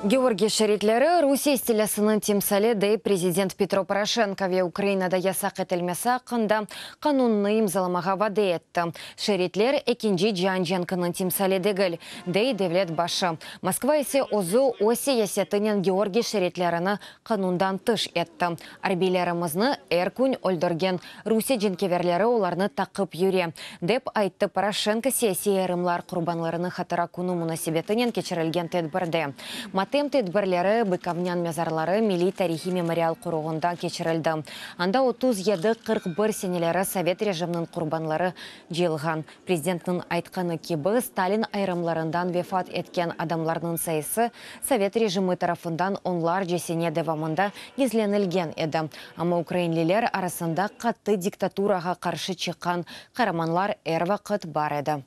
Георгий Шеритлері Русия стилясының темсалі дей президент Петро Порошенко ве Украинада ясақ етілмесі қында қанунны имзаламаға вады етті. Шеритлер екінжі Джанженкінің темсалі дегіл, дей девлет башы. Москва есе озу оси ясетінен Георгий Шеритлеріні қанундан тыш етті. Арбейлерімізні әркүн өлдірген Русия женкеверлері оларны тақып юре. Деп айтты Порошенко сессия әрімлар құрбанларыны хатыра күні мұнасибетінен кечірілген тедбірді. Матем тедбірлері Быковнян мезарлары милли тарихи мемориал құрығында кечірілді. Анда 37-41 сенелері Совет режимнің құрбанлары жиылған. Президенттің айтқаны кебі Сталин айрымларындан вефат еткен адамларының сайысы Совет режимі тарафындан онлар жесене девамында езленілген еді. Ама украинлілер арасында қатты диктатураға қаршы чыққан қараманлар әр вақыт бар еді.